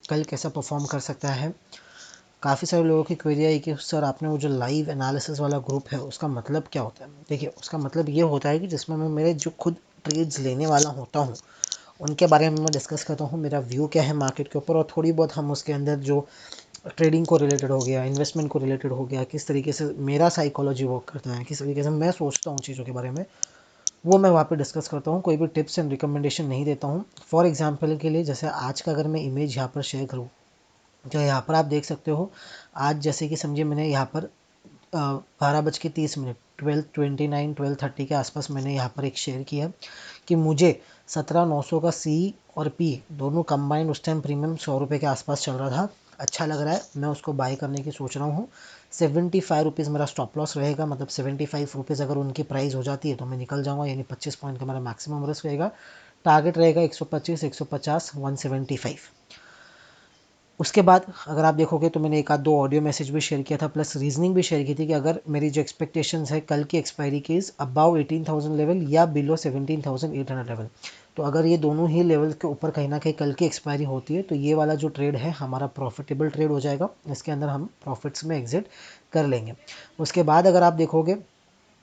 कल कैसा परफॉर्म कर सकता है। काफ़ी सारे लोगों की क्वेरी आई कि सर आपने वो जो लाइव एनालिसिस वाला ग्रुप है उसका मतलब क्या होता है। देखिए उसका मतलब ये होता है कि जिसमें मैं मेरे जो खुद ट्रेड्स लेने वाला होता हूँ उनके बारे में मैं डिस्कस करता हूँ, मेरा व्यू क्या है मार्केट के ऊपर, और थोड़ी बहुत हम उसके अंदर जो ट्रेडिंग को रिलेटेड हो गया, इन्वेस्टमेंट को रिलेटेड हो गया, किस तरीके से मेरा साइकोलॉजी वर्क करता है, किस तरीके से मैं सोचता हूँ चीज़ों के बारे में, वो मैं वहाँ पे डिस्कस करता हूँ। कोई भी टिप्स एंड रिकमेंडेशन नहीं देता हूँ। फॉर एग्जांपल के लिए जैसे आज का अगर मैं इमेज यहाँ पर शेयर करूँ, जो यहाँ पर आप देख सकते हो, आज जैसे कि समझिए मैंने यहाँ पर 12:30 12:29 12:30 के आसपास मैंने यहाँ पर एक शेयर किया कि मुझे 17,900 का सी और पी दोनों कंबाइंड उस टाइम प्रीमियम 100 रुपये के आसपास चल रहा था, अच्छा लग रहा है, मैं उसको बाय करने की सोच रहा हूँ। 75 रुपीज़ मेरा स्टॉप लॉस रहेगा, मतलब 75 रुपीज़ अगर उनकी प्राइस हो जाती है तो मैं निकल जाऊँगा, यानी 25 पॉइंट का मेरा मैक्सिमम रिस्क रहेगा। टारगेट रहेगा 125, 150, 175। उसके बाद अगर आप देखोगे तो मैंने एक आध दो ऑडियो मैसेज भी शेयर किया था, प्लस रीजनिंग भी शेयर की थी कि अगर मेरी जो एक्सपेक्टेशंस है कल की एक्सपायरी की अबाउ 18,000 लेवल या बिलो 17,800 लेवल, तो अगर ये दोनों ही लेवल के ऊपर कहीं ना कहीं कल की एक्सपायरी होती है तो ये वाला जो ट्रेड है हमारा प्रॉफिटेबल ट्रेड हो जाएगा, इसके अंदर हम प्रॉफिट्स में एग्जिट कर लेंगे। उसके बाद अगर आप देखोगे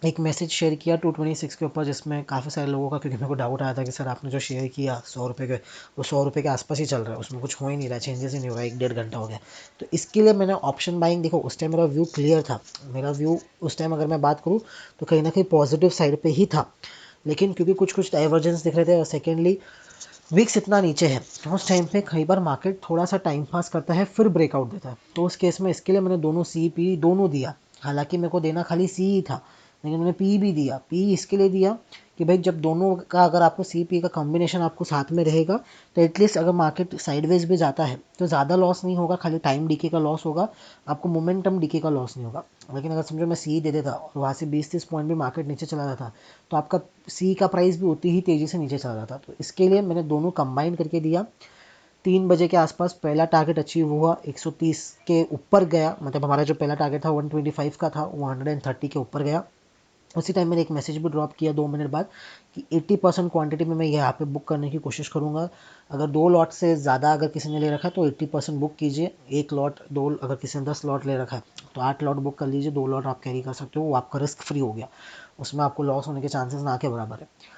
एक मैसेज शेयर किया 226 के ऊपर, जिसमें काफ़ी सारे लोगों का, क्योंकि मेरे को डाउट आया था कि सर आपने जो शेयर किया 100 रुपये के, वो 100 रुपये के आसपास ही चल रहा है, उसमें कुछ हो ही नहीं रहा, चेंजेस ही नहीं हो रहा, 1 डेढ़ घंटा हो गया। तो इसके लिए मैंने ऑप्शन बाइंग, देखो उस टाइम मेरा व्यू क्लियर था, मेरा व्यू उस टाइम अगर मैं बात करूँ तो कहीं ना कहीं पॉजिटिव साइड पर ही था, लेकिन क्योंकि कुछ कुछ डाइवर्जेंस दिख रहे थे, और सेकेंडली विक्स इतना नीचे है, तो उस टाइम पे कई बार मार्केट थोड़ा सा टाइम पास करता है फिर ब्रेकआउट देता है, तो उस केस में इसके लिए मैंने दोनों सी पी दोनों दिया। हालांकि मेरे को देना खाली सी ही था, लेकिन मैंने पी भी दिया। पी इसके लिए दिया कि भाई जब दोनों का अगर आपको सी पी का कॉम्बिनेशन आपको साथ में रहेगा तो एटलीस्ट अगर मार्केट साइडवेज भी जाता है तो ज़्यादा लॉस नहीं होगा, खाली टाइम डीके का लॉस होगा, आपको मोमेंटम डीके का लॉस नहीं होगा। लेकिन अगर समझो मैं सी दे देता और वहाँ से 20-30 पॉइंट भी मार्केट नीचे चला जाता तो आपका सी का प्राइस भी उतनी ही तेज़ी से नीचे चला जाता। तो इसके लिए मैंने दोनों कंबाइन करके दिया। 3 बजे के आसपास पहला टारगेट अचीव हुआ, 130 के ऊपर गया, मतलब हमारा जो पहला टारगेट था 125 का था, वो 130 के ऊपर गया। उसी टाइम मैंने एक मैसेज भी ड्रॉप किया 2 मिनट बाद कि 80% क्वांटिटी में मैं यहाँ पे बुक करने की कोशिश करूँगा। अगर 2 लॉट से ज़्यादा अगर किसी ने ले रखा है तो 80% बुक कीजिए। एक लॉट दो, अगर किसी ने 10 लॉट ले रखा है तो 8 लॉट बुक कर लीजिए, 2 लॉट आप कैरी कर सकते हो, वो आपका रिस्क फ्री हो गया, उसमें आपको लॉस होने के चांसेस ना के बराबर है।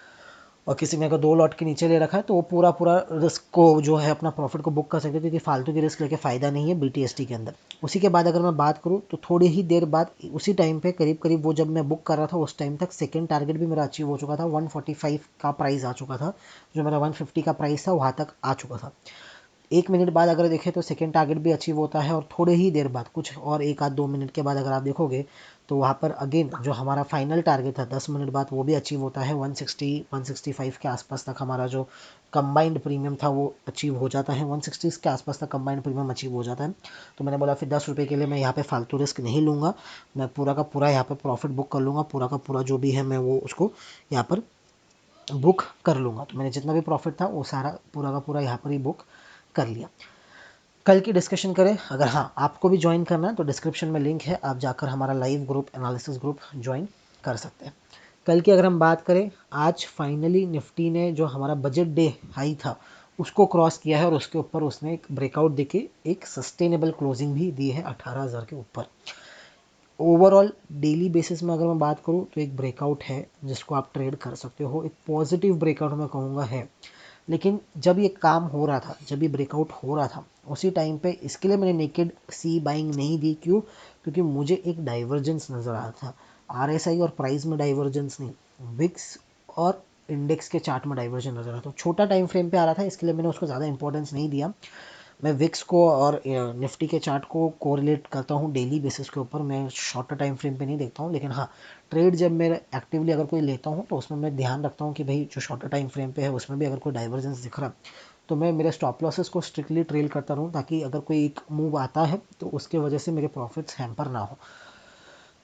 और किसी ने अगर 2 लॉट के नीचे ले रखा है तो वो पूरा पूरा रिस्क को जो है अपना प्रॉफिट को बुक कर सकते हैं, क्योंकि फालतू की रिस्क लेके फ़ायदा नहीं है बीटीएसटी के अंदर। उसी के बाद अगर मैं बात करूँ तो थोड़ी ही देर बाद उसी टाइम पे करीब करीब वो जब मैं बुक कर रहा था उस टाइम तक सेकंड टारगेट भी मेरा अचीव हो चुका था, 145 का प्राइस आ चुका था, जो मेरा 150 का प्राइस था वहाँ तक आ चुका था। 1 मिनट बाद अगर देखें तो सेकेंड टारगेट भी अचीव होता है, और थोड़े ही देर बाद कुछ और एक आध 2 मिनट के बाद अगर आप देखोगे तो वहाँ पर अगेन जो हमारा फाइनल टारगेट था 10 मिनट बाद वो भी अचीव होता है। 160 165 के आसपास तक हमारा जो कंबाइंड प्रीमियम था वो अचीव हो जाता है, 160 के आसपास तक कंबाइंड प्रीमियम अचीव हो जाता है। तो मैंने बोला फिर 10 रुपये के लिए मैं यहाँ पे फालतू रिस्क नहीं लूँगा, मैं पूरा का पूरा यहाँ पे प्रॉफिट बुक कर लूँगा, पूरा का पूरा जो भी है मैं वो उसको यहाँ पर बुक कर लूँगा। तो मैंने जितना भी प्रॉफिट था वो सारा पूरा का पूरा यहाँ पर ही बुक कर लिया। कल की डिस्कशन करें, अगर हाँ आपको भी ज्वाइन करना है तो डिस्क्रिप्शन में लिंक है, आप जाकर हमारा live group analysis group join कर सकते हैं। कल की अगर हम बात करें, आज फाइनली निफ्टी ने जो हमारा बजट डे हाई था उसको क्रॉस किया है, और उसके ऊपर उसने एक ब्रेकआउट देके एक सस्टेनेबल क्लोजिंग भी दी है 18,000 के ऊपर। ओवरऑल डेली बेसिस में अगर मैं बात करूँ तो एक ब्रेकआउट है जिसको आप ट्रेड कर सकते हो, एक पॉजिटिव ब्रेकआउट मैं कहूँगा है। लेकिन जब ये काम हो रहा था, जब ये ब्रेकआउट हो रहा था उसी टाइम पे इसके लिए मैंने नेकेड सी बाइंग नहीं दी। क्यों? क्योंकि मुझे एक डाइवर्जेंस नज़र आ रहा था, आरएसआई और प्राइस में डाइवर्जेंस नहीं, विक्स और इंडेक्स के चार्ट में डाइवर्जन नज़र आ रहा था। छोटा टाइम फ्रेम पे आ रहा था, इसके लिए मैंने उसको ज़्यादा इंपॉर्टेंस नहीं दिया। मैं विक्स को और निफ्टी के चार्ट को कोरिलेट करता हूँ डेली बेसिस के ऊपर, मैं शॉर्टर टाइम फ्रेम पे नहीं देखता हूँ। लेकिन हाँ, ट्रेड जब मैं एक्टिवली अगर कोई लेता हूँ तो उसमें मैं ध्यान रखता हूँ कि भाई जो शॉर्टर टाइम फ्रेम पे है उसमें भी अगर कोई डाइवर्जेंस दिख रहा है तो मैं मेरे स्टॉप लॉसेस को स्ट्रिक्टली ट्रेल करता रहूँ, ताकि अगर कोई एक मूव आता है तो उसके वजह से मेरे प्रॉफिट्स हैम्पर ना हो।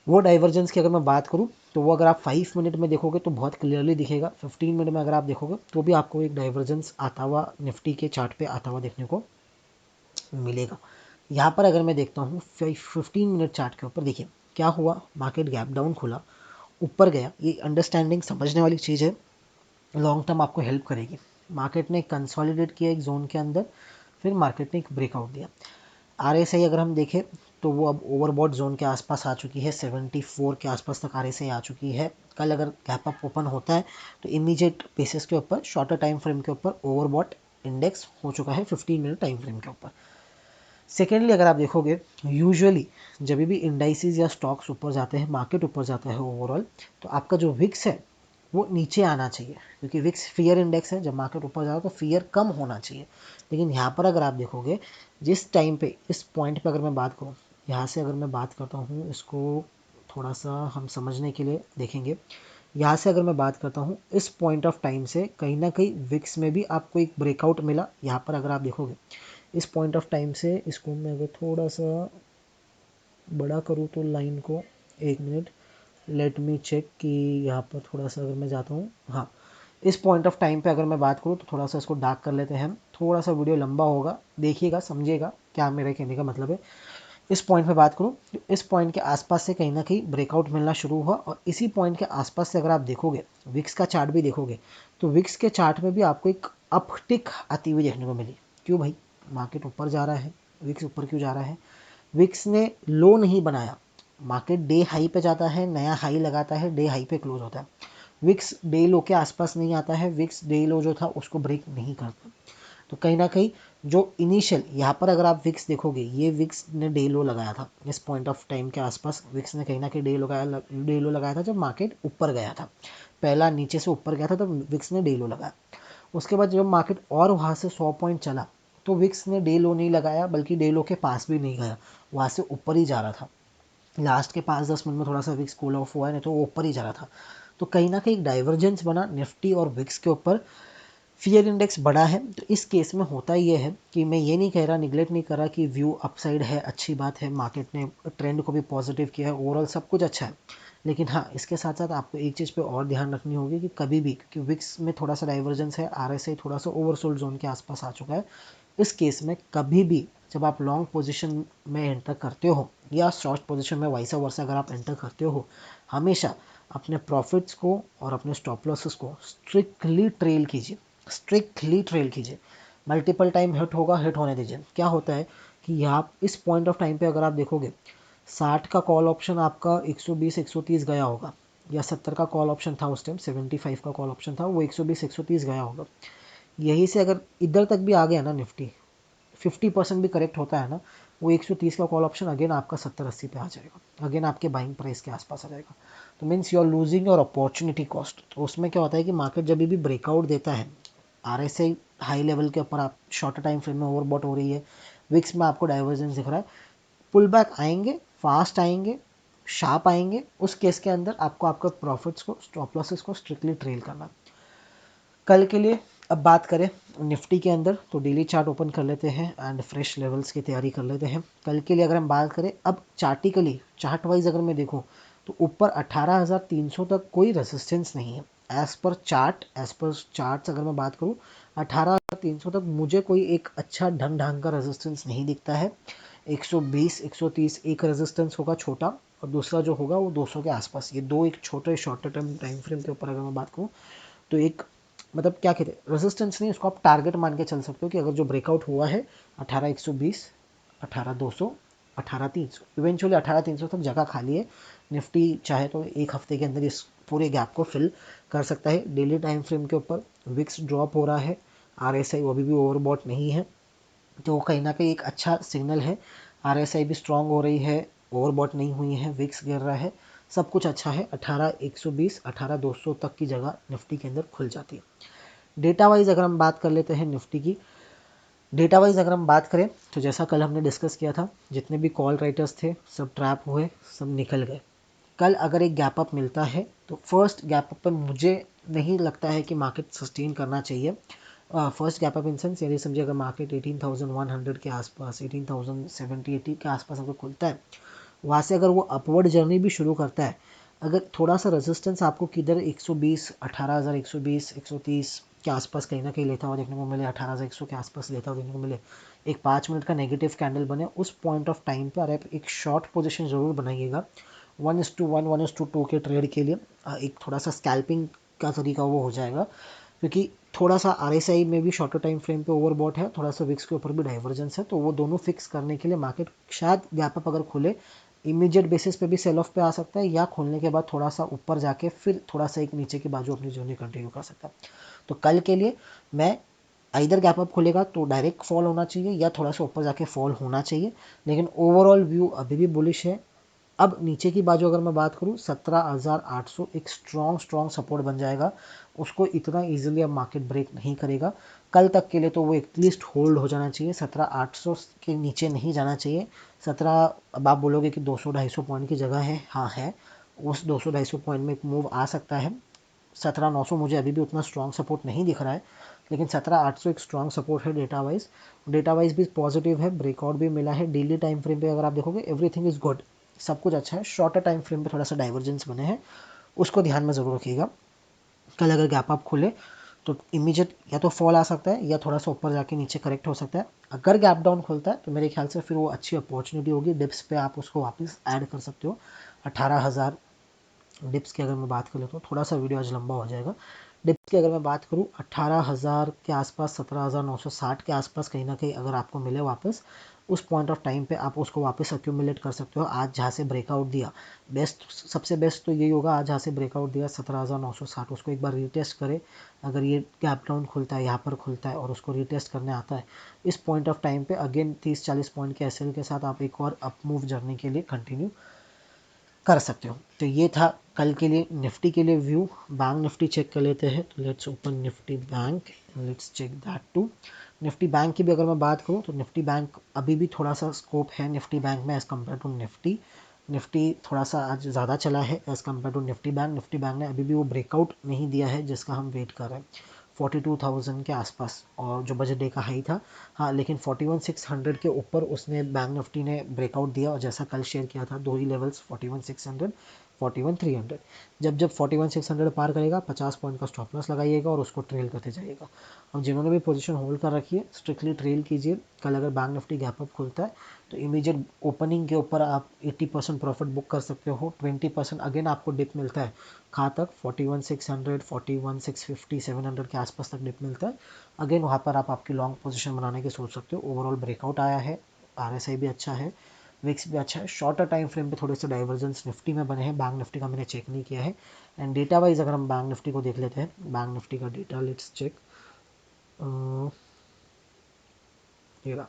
वो डाइवर्जेंस की अगर मैं बात करूँ तो वो अगर आप 5 मिनट में देखोगे तो बहुत क्लियरली दिखेगा, 15 मिनट में अगर आप देखोगे तो भी आपको एक डाइवर्जेंस आता हुआ निफ्टी के चार्ट पे आता हुआ देखने को मिलेगा। यहाँ पर अगर मैं देखता हूँ 15 मिनट चार्ट के ऊपर, देखिए क्या हुआ, मार्केट गैप डाउन खुला, ऊपर गया, ये अंडरस्टैंडिंग समझने वाली चीज़ है, लॉन्ग टर्म आपको हेल्प करेगी। मार्केट ने कंसोलिडेट किया एक जोन के अंदर, फिर मार्केट ने एक ब्रेकआउट दिया। RSI अगर हम देखें तो वो अब ओवरबॉट जोन के आसपास आ चुकी है, 74 के आसपास तक RSI आ चुकी है। कल अगर गैप अप ओपन होता है तो इमीडिएट बेसिस के ऊपर, शॉर्टर टाइम फ्रेम के ऊपर ओवरबॉट इंडेक्स हो चुका है 15 मिनट टाइम फ्रेम के ऊपर। सेकेंडली अगर आप देखोगे, यूजुअली जब भी इंडाइसिस या स्टॉक्स ऊपर जाते हैं, मार्केट ऊपर जाता है ओवरऑल, तो आपका जो विक्स है वो नीचे आना चाहिए, क्योंकि विक्स फियर इंडेक्स है। जब मार्केट ऊपर जाए तो फियर कम होना चाहिए। लेकिन यहाँ पर अगर आप देखोगे, जिस टाइम पे इस पॉइंट पे अगर मैं बात करूँ, यहाँ से अगर मैं बात करता हूँ, इसको थोड़ा सा हम समझने के लिए देखेंगे। यहाँ से अगर मैं बात करता हूँ, इस पॉइंट ऑफ टाइम से कहीं ना कहीं विक्स में भी आपको एक ब्रेकआउट मिला। यहाँ पर अगर आप देखोगे, इस पॉइंट ऑफ टाइम से इसको मैं अगर थोड़ा सा बड़ा करूँ तो लाइन को, एक मिनट, लेट मी चेक कि यहाँ पर थोड़ा सा अगर मैं जाता हूँ, हाँ, इस पॉइंट ऑफ टाइम पे अगर मैं बात करूँ तो थोड़ा सा इसको डार्क कर लेते हैं हम। थोड़ा सा वीडियो लंबा होगा, देखिएगा, समझिएगा क्या मेरे कहने का मतलब है। इस पॉइंट पे बात करूँ तो इस पॉइंट के आसपास से कहीं ना कहीं ब्रेकआउट मिलना शुरू हुआ, और इसी पॉइंट के आसपास से अगर आप देखोगे, विक्स का चार्ट भी देखोगे, तो विक्स के चार्ट में भी आपको एक अपटिक आती हुई देखने को मिली। क्यों भाई, मार्केट ऊपर जा रहा है, विक्स ऊपर क्यों जा रहा है? विक्स ने लो नहीं बनाया। मार्केट डे हाई पे जाता है, नया हाई लगाता है, डे हाई पे क्लोज होता है। विक्स डे लो के आसपास नहीं आता है, विक्स डे लो जो था उसको ब्रेक नहीं करता। तो कहीं ना कहीं जो इनिशियल, यहाँ पर अगर आप विक्स देखोगे, ये विक्स ने डे लो लगाया था इस पॉइंट ऑफ टाइम के आसपास। विक्स ने कहीं ना कहीं डे लो लगाया था जब मार्केट ऊपर गया था। पहला नीचे से ऊपर गया था तो विक्स ने डे लो लगाया। उसके बाद जब मार्केट और वहाँ से 100 पॉइंट चला तो विक्स ने डे लो नहीं लगाया, बल्कि डे लो के पास भी नहीं गया, वहाँ से ऊपर ही जा रहा था। लास्ट के 5-10 मिनट में थोड़ा सा विक्स कूल ऑफ हुआ है, नहीं तो वो ऊपर ही जा रहा था। तो कहीं ना कहीं एक डाइवर्जेंस बना निफ्टी और विक्स के ऊपर। फियर इंडेक्स बड़ा है, तो इस केस में होता ये है कि मैं ये नहीं कह रहा, निगलेक्ट नहीं कर रहा कि व्यू अपसाइड है, अच्छी बात है, मार्केट ने ट्रेंड को भी पॉजिटिव किया है, ओवरऑल सब कुछ अच्छा है। लेकिन हाँ, इसके साथ साथ आपको एक चीज़ पे और ध्यान रखनी होगी कि कभी भी, क्योंकि विक्स में थोड़ा सा डाइवर्जेंस है, RSI थोड़ा सा ओवरसोल्ड जोन के आसपास आ चुका है। इस केस में कभी भी जब आप लॉन्ग पोजीशन में एंटर करते हो या शॉर्ट पोजीशन में वाइसा वर्सा अगर आप एंटर करते हो, हमेशा अपने प्रॉफिट्स को और अपने स्टॉप लॉसेस को स्ट्रिक्टली ट्रेल कीजिए, स्ट्रिक्टली ट्रेल कीजिए। मल्टीपल टाइम हिट होगा, हिट होने दीजिए। क्या होता है कि यहाँ इस पॉइंट ऑफ टाइम पे अगर आप देखोगे, 60 का कॉल ऑप्शन आपका 120 130 गया होगा, या 70 का कॉल ऑप्शन था उस टाइम, 75 का कॉल ऑप्शन था, वो 120 130 गया होगा। यहीं से अगर इधर तक भी आ गया ना निफ्टी, 50% भी करेक्ट होता है ना, वो 130 का कॉल ऑप्शन अगेन आपका 70-80 पे आ जाएगा, अगेन आपके बाइंग प्राइस के आसपास आ जाएगा। तो means you are losing your opportunity cost. तो उसमें क्या होता है कि मार्केट जब भी ब्रेकआउट देता है, RSI हाई लेवल के ऊपर आप शॉर्टर टाइम फ्रेम में ओवरबॉट हो रही है, विक्स में आपको डाइवर्जेंस दिख रहा है, पुल बैक आएंगे, फास्ट आएंगे, शार्प आएंगे, उस केस के अंदर आपको आपका प्रॉफिट्स को, स्टॉप लॉसेस को स्ट्रिक्टली ट्रेल करना। कल के लिए अब बात करें निफ्टी के अंदर, तो डेली चार्ट ओपन कर लेते हैं एंड फ्रेश लेवल्स की तैयारी कर लेते हैं। कल के लिए अगर हम बात करें, अब चार्टिकली, चार्ट वाइज अगर मैं देखूं तो ऊपर 18,300 तक कोई रेजिस्टेंस नहीं है। एज पर चार्ट्स अगर मैं बात करूं, 18,300 तक मुझे कोई एक अच्छा ढंग ढंग का रेजिस्टेंस नहीं दिखता है। 120 130 एक रेजिस्टेंस होगा छोटा, और दूसरा जो होगा वो 200 के आसपास। ये दो एक छोटे शॉर्ट टर्म टाइम फ्रेम के ऊपर अगर मैं बात करूँ तो एक, मतलब क्या कहते हैं, रेजिस्टेंस नहीं, इसको आप टारगेट मान के चल सकते हो कि अगर जो ब्रेकआउट हुआ है 18,120, 18,200, 18,300, इवेंचुअली 18,300 तक जगह खाली है। निफ्टी चाहे तो एक हफ्ते के अंदर इस पूरे गैप को फिल कर सकता है। डेली टाइम फ्रेम के ऊपर विक्स ड्रॉप हो रहा है, RSI वो अभी भी ओवरबॉट नहीं है, तो कहीं ना कहीं एक अच्छा सिग्नल है। RSI भी स्ट्रांग हो रही है, ओवरबॉट नहीं हुई है, विक्स गिर रहा है, सब कुछ अच्छा है। 18,120, 18,200 तक की जगह निफ्टी के अंदर खुल जाती है। डेटा वाइज अगर हम बात कर लेते हैं निफ्टी की, डेटा वाइज अगर हम बात करें तो जैसा कल हमने डिस्कस किया था, जितने भी कॉल राइटर्स थे सब ट्रैप हुए, सब निकल गए। कल अगर एक गैप अप मिलता है तो फर्स्ट गैप अप पर मुझे नहीं लगता है कि मार्केट सस्टेन करना चाहिए। First gap up in sense, यदि समझिए अगर मार्केट 18,100 के आसपास, 18,070 80 के आसपास अगर खुलता है, वहाँ से अगर वो अपवर्ड जर्नी भी शुरू करता है, अगर थोड़ा सा रेजिस्टेंस आपको किधर 120, 18,120 130 के आसपास कहीं ना कहीं लेता हुआ देखने को मिले, 18,100 के आसपास लेता हुआ देखने को मिले, एक 5 मिनट का नेगेटिव कैंडल बने, उस पॉइंट ऑफ टाइम पर आप एक शॉर्ट पोजिशन ज़रूर बनाइएगा। 1:1 1:2 के ट्रेड के लिए एक थोड़ा सा स्कैल्पिंग का तरीका वो हो जाएगा। क्योंकि थोड़ा सा RSI में भी शॉर्टर टाइम फ्रेम पे ओवरबॉट है, थोड़ा सा विक्स के ऊपर भी डाइवर्जेंस है, तो वो दोनों फिक्स करने के लिए मार्केट शायद गैप अप अगर खुले इमीडिएट बेसिस पे भी सेल ऑफ पे आ सकता है, या खोलने के बाद थोड़ा सा ऊपर जाके फिर थोड़ा सा एक नीचे की बाजू अपनी जर्नी कंटिन्यू कर सकता है। तो कल के लिए मैं इधर गैप अप खुलेगा तो डायरेक्ट फॉल होना चाहिए या थोड़ा सा ऊपर जाके फॉल होना चाहिए, लेकिन ओवरऑल व्यू अभी भी बुलिश है। अब नीचे की बाजू अगर मैं बात करूँ 17,800 एक स्ट्रॉन्ग सपोर्ट बन जाएगा, उसको इतना इजीली अब मार्केट ब्रेक नहीं करेगा। कल तक के लिए तो वो एटलीस्ट होल्ड हो जाना चाहिए, 17,800 के नीचे नहीं जाना चाहिए। 17, अब आप बोलोगे कि 200-250 पॉइंट की जगह है, हाँ है, उस 200-250 पॉइंट में एक मूव आ सकता है। 17,900 मुझे अभी भी उतना स्ट्रॉन्ग सपोर्ट नहीं दिख रहा है, लेकिन 17,800 एक स्ट्रॉन्ग सपोर्ट है। डेटा वाइज भी पॉजिटिव है, ब्रेकआउट भी मिला है। डेली टाइम फ्रेम पे अगर आप देखोगे एवरीथिंग इज गुड, सब कुछ अच्छा है। शॉर्टर टाइम फ्रेम पे थोड़ा सा डाइवर्जेंस बने हैं, उसको ध्यान में ज़रूर रखिएगा। कल अगर गैप अप खुले तो इमीडिएट या तो फॉल आ सकता है या थोड़ा सा ऊपर जाके नीचे करेक्ट हो सकता है। अगर गैप डाउन खुलता है तो मेरे ख्याल से फिर वो अच्छी अपॉर्चुनिटी होगी, डिप्स पे आप उसको वापस ऐड कर सकते हो। 18,000 डिप्स की अगर मैं बात करूँ तो थोड़ा सा वीडियो आज लंबा हो जाएगा। डिप्स की अगर मैं बात करूँ 18,000 के आसपास, 17,960 के आसपास कहीं ना कहीं अगर आपको मिले वापस, उस पॉइंट ऑफ टाइम पे आप उसको वापस अक्यूमुलेट कर सकते हो। आज जहाँ से ब्रेकआउट दिया, सबसे बेस्ट तो यही होगा, आज जहाँ से ब्रेकआउट दिया 17,960 उसको एक बार रीटेस्ट करे। अगर ये गैप डाउन खुलता है, यहाँ पर खुलता है और उसको रीटेस्ट करने आता है, इस पॉइंट ऑफ टाइम पे अगेन 30-40 पॉइंट के एसएल के साथ आप एक और अप मूव जर्नी के लिए कंटिन्यू कर सकते हो। तो ये था कल के लिए निफ्टी के लिए व्यू। बैंक निफ्टी चेक कर लेते हैं, तो let's open Nifty bank, let's check that too. Nifty bank की भी अगर मैं बात करूँ तो निफ्टी बैंक अभी भी थोड़ा सा स्कोप है निफ्टी बैंक में as compare to Nifty. Nifty थोड़ा सा आज ज़्यादा चला है as compare to Nifty bank. Nifty bank ने अभी भी वो ब्रेकआउट नहीं दिया है जिसका हम वेट कर रहे हैं, 42,000 के आसपास, और जो बजट डे का हाई था। हाँ, लेकिन 41,600 के ऊपर उसने बैंक निफ्टी ने ब्रेकआउट दिया, और जैसा कल शेयर किया था दो ही लेवल्स 41,600, 41,300। जब जब 41,600 पार करेगा 50 पॉइंट का स्टॉप लॉस लगाइएगा और उसको ट्रेल करते जाइएगा। अब जिन्होंने भी पोजीशन होल्ड कर रखी है स्ट्रिक्टली ट्रेल कीजिए। कल अगर बैंक निफ्टी गैप अप खुलता है तो इमीडिएट ओपनिंग के ऊपर आप 80% प्रॉफिट बुक कर सकते हो। 20% अगेन आपको डिप मिलता है, कहाँ तक 41,600, 41,650, 700 के आसपास तक डिप मिलता है। अगेन वहाँ पर आप आपकी लॉन्ग पोजीशन बनाने की सोच सकते हो। ओवरऑल ब्रेकआउट आया है, RSI भी अच्छा है, विक्स भी अच्छा है। शॉर्टर टाइम फ्रेम पे थोड़े से डाइवर्जेंस निफ्टी में बने हैं, बैंक निफ्टी का मैंने चेक नहीं किया है। एंड डेटा वाइज अगर हम बैंक निफ्टी को देख लेते हैं, बैंक निफ्टी का डेटा लेट्स चेक। ये रहा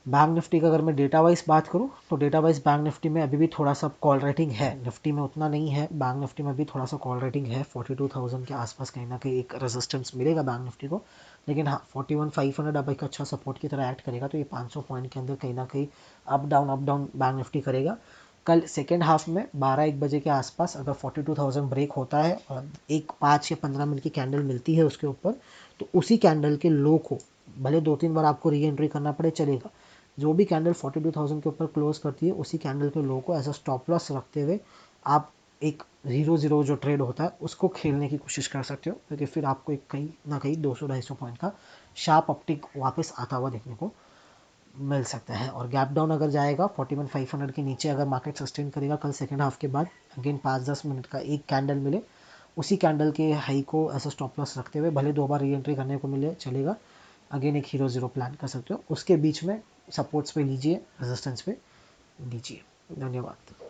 बैंक निफ्टी का। अगर मैं डेटा वाइज बात करूं तो डेटा वाइज बैंक निफ्टी में अभी भी थोड़ा सा कॉल रेटिंग है, निफ्टी में उतना नहीं है, बैंक निफ्टी में भी थोड़ा सा कॉल रेटिंग है। 42,000 के आसपास कहीं ना कहीं एक रेजिस्टेंस मिलेगा बैंक निफ्टी को, लेकिन हाँ 41,500 अब एक अच्छा सपोर्ट की तरह एक्ट करेगा, तो ये 500 पॉइंट के अंदर कहीं ना कहीं अप डाउन बैंक निफ्टी करेगा। कल सेकेंड हाफ में 12-1 बजे के आसपास अगर 42,000 ब्रेक होता है और एक 5 या 15 मिनट की कैंडल मिलती है उसके ऊपर, तो उसी कैंडल के लो को भले 2-3 बार आपको री एंट्री करना पड़े चलेगा। जो भी कैंडल 42,000 के ऊपर क्लोज करती है उसी कैंडल के लो को एज अ स्टॉप लॉस रखते हुए आप एक 0-0 जो ट्रेड होता है उसको खेलने की कोशिश कर सकते हो, क्योंकि फिर आपको एक कहीं ना कहीं 200-250 पॉइंट का शार्प अपटिक वापस आता हुआ देखने को मिल सकता है। और गैप डाउन अगर जाएगा 41,500 के नीचे, अगर मार्केट सस्टेन करेगा कल सेकेंड हाफ के बाद, अगेन 5-10 मिनट का एक कैंडल मिले, उसी कैंडल के हाई को ऐसा स्टॉप लॉस रखते हुए भले 2 बार री एंट्री करने को मिले चलेगा, अगेन एक 0-0 प्लान कर सकते हो। उसके बीच में सपोर्ट्स पे लीजिए, रेजिस्टेंस पे लीजिए। धन्यवाद।